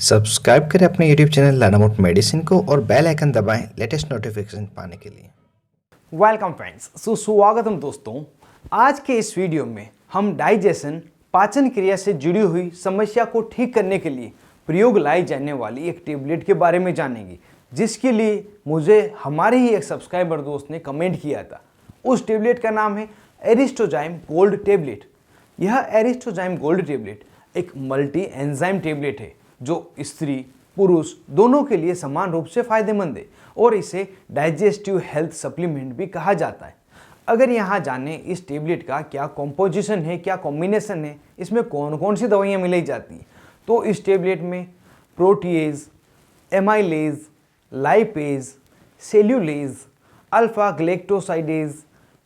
Subscribe करें अपने YouTube channel लानामोट medicine को और बेल आइकन दबाएं लेटेस्ट नोटिफिकेशन पाने के लिए। वेलकम फ्रेंड्स, सुस्वागतम दोस्तों। आज के इस वीडियो में हम डाइजेशन पाचन क्रिया से जुड़ी हुई समस्या को ठीक करने के लिए प्रयोग लाई जाने वाली एक टेबलेट के बारे में जानेंगे, जिसके लिए मुझे हमारे ही एक सब्सक्राइबर दोस्त ने कमेंट किया था। उस टेबलेट का नाम है एरिस्टोजाइम गोल्ड टेबलेट। यह एरिस्टोजाइम गोल्ड टेबलेट एक मल्टी एंजाइम टेबलेट है जो स्त्री पुरुष दोनों के लिए समान रूप से फायदेमंद है और इसे डाइजेस्टिव हेल्थ सप्लीमेंट भी कहा जाता है। अगर यहाँ जाने इस टेबलेट का क्या कॉम्पोजिशन है, क्या कॉम्बिनेशन है, इसमें कौन कौन सी दवाइयाँ मिलाई जाती हैं, तो इस टेबलेट में protease, amylase, lipase, cellulase, alpha galactosidase,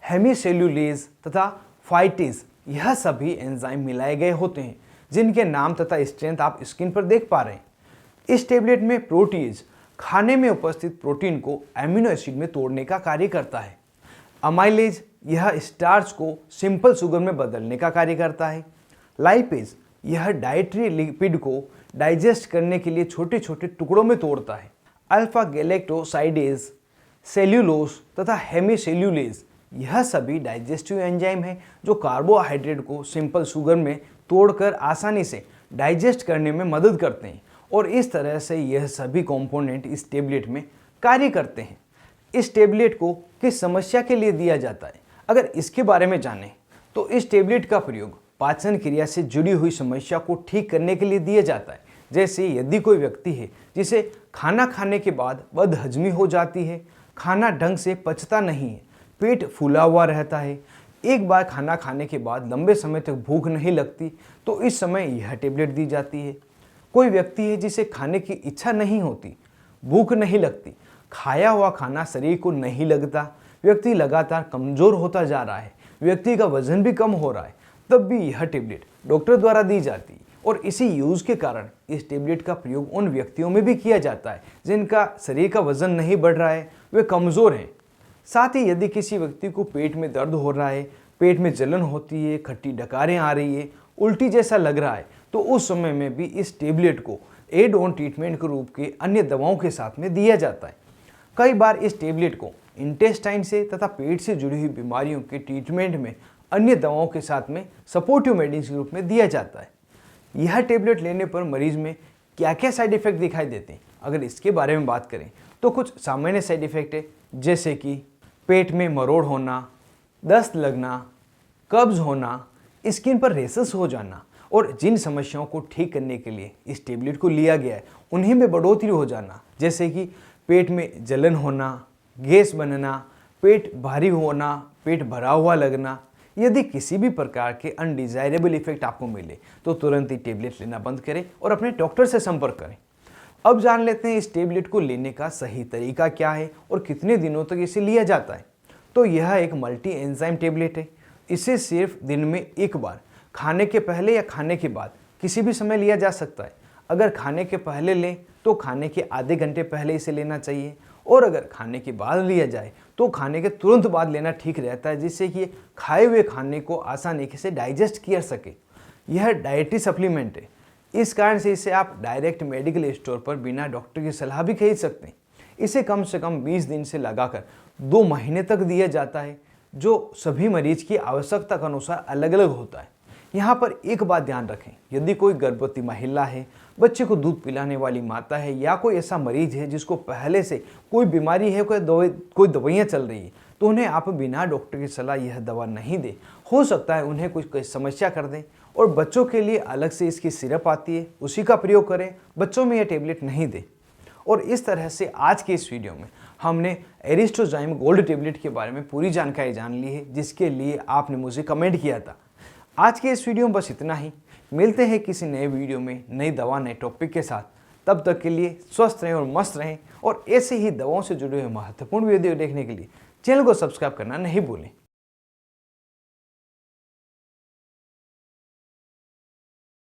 hemicellulase तथा फाइटेज यह सभी एंजाइम मिलाए गए होते हैं, जिनके नाम तथा स्ट्रेंथ आप स्क्रीन पर देख पा रहे हैं। इस टेबलेट में प्रोटीज खाने में उपस्थित प्रोटीन को एमिनो एसिड में तोड़ने का कार्य करता है। अमाइलेज यह स्टार्च को सिंपल शुगर में बदलने का कार्य करता है। लाइपेज यह डाइटरी लिपिड को डाइजेस्ट करने के लिए छोटे छोटे टुकड़ों में तोड़ता है। अल्फा गैलेक्टोसाइडेज, सेल्यूलोस तथा हेमीसेल्यूलेज यह सभी डाइजेस्टिव एंजाइम हैं जो कार्बोहाइड्रेट को सिंपल शुगर में तोड़कर आसानी से डाइजेस्ट करने में मदद करते हैं और इस तरह से यह सभी कंपोनेंट इस टेबलेट में कार्य करते हैं। इस टेबलेट को किस समस्या के लिए दिया जाता है, अगर इसके बारे में जानें तो इस टेबलेट का प्रयोग पाचन क्रिया से जुड़ी हुई समस्या को ठीक करने के लिए दिया जाता है। जैसे यदि कोई व्यक्ति है जिसे खाना खाने के बाद बदहजमी हो जाती है, खाना ढंग से पचता नहीं है, पेट फूला हुआ रहता है, एक बार खाना खाने के बाद लंबे समय तक भूख नहीं लगती, तो इस समय यह टेबलेट दी जाती है। कोई व्यक्ति है जिसे खाने की इच्छा नहीं होती, भूख नहीं लगती, खाया हुआ खाना शरीर को नहीं लगता, व्यक्ति लगातार कमज़ोर होता जा रहा है, व्यक्ति का वजन भी कम हो रहा है, तब भी यह टेबलेट डॉक्टर द्वारा दी जाती है। और इसी यूज़ के कारण इस टेबलेट का प्रयोग उन व्यक्तियों में भी किया जाता है जिनका शरीर का वजन नहीं बढ़ रहा है, वे कमज़ोर हैं। साथ ही यदि किसी व्यक्ति को पेट में दर्द हो रहा है, पेट में जलन होती है, खट्टी डकारें आ रही है, उल्टी जैसा लग रहा है, तो उस समय में भी इस टेबलेट को एड ऑन ट्रीटमेंट के रूप के अन्य दवाओं के साथ में दिया जाता है। कई बार इस टेबलेट को इंटेस्टाइन से तथा पेट से जुड़ी हुई बीमारियों के ट्रीटमेंट में अन्य दवाओं के साथ में सपोर्टिव मेडिसिन के रूप में दिया जाता है। यह टेबलेट लेने पर मरीज में क्या क्या साइड इफेक्ट दिखाई देते हैं, अगर इसके बारे में बात करें तो कुछ सामान्य साइड इफेक्ट है, जैसे कि पेट में मरोड़ होना, दस्त लगना, कब्ज होना, स्किन पर रेशेस हो जाना और जिन समस्याओं को ठीक करने के लिए इस टेबलेट को लिया गया है उन्हीं में बढ़ोतरी हो जाना, जैसे कि पेट में जलन होना, गैस बनना, पेट भारी होना, पेट भरा हुआ लगना। यदि किसी भी प्रकार के अनडिजायरेबल इफेक्ट आपको मिले तो तुरंत ही टेबलेट लेना बंद करें और अपने डॉक्टर से संपर्क करें। अब जान लेते हैं इस टेबलेट को लेने का सही तरीका क्या है और कितने दिनों तक इसे लिया जाता है। तो यह एक मल्टी एंजाइम टेबलेट है। इसे सिर्फ दिन में एक बार खाने के पहले या खाने के बाद किसी भी समय लिया जा सकता है। अगर खाने के पहले लें तो खाने के आधे घंटे पहले इसे लेना चाहिए और अगर खाने के बाद लिया जाए तो खाने के तुरंत बाद लेना ठीक रहता है, जिससे कि खाए हुए खाने को आसानी से डाइजेस्ट किया सके। यह डाइटरी सप्लीमेंट है, इस कारण से इसे आप डायरेक्ट मेडिकल स्टोर पर बिना डॉक्टर की सलाह भी खरीद सकते हैं। इसे कम से कम 20 दिन से लगाकर 2 महीने तक दिया जाता है, जो सभी मरीज की आवश्यकता के अनुसार अलग अलग होता है। यहाँ पर एक बात ध्यान रखें, यदि कोई गर्भवती महिला है, बच्चे को दूध पिलाने वाली माता है या कोई ऐसा मरीज है जिसको पहले से कोई बीमारी है, कोई दवाइयाँ चल रही है, तो उन्हें आप बिना डॉक्टर की सलाह यह दवा नहीं दें। हो सकता है उन्हें कोई समस्या कर दें। और बच्चों के लिए अलग से इसकी सिरप आती है, उसी का प्रयोग करें, बच्चों में यह टेबलेट नहीं दें। और इस तरह से आज के इस वीडियो में हमने एरिस्टोजाइम गोल्ड टेबलेट के बारे में पूरी जानकारी जान ली है, जिसके लिए आपने मुझे कमेंट किया था। आज के इस वीडियो में बस इतना ही। मिलते हैं किसी नए वीडियो में नई दवा नए टॉपिक के साथ। तब तक के लिए स्वस्थ रहें और मस्त रहें और ऐसे ही दवाओं से जुड़े हुए महत्वपूर्ण वीडियो देखने के लिए चैनल को सब्सक्राइब करना नहीं भूलें।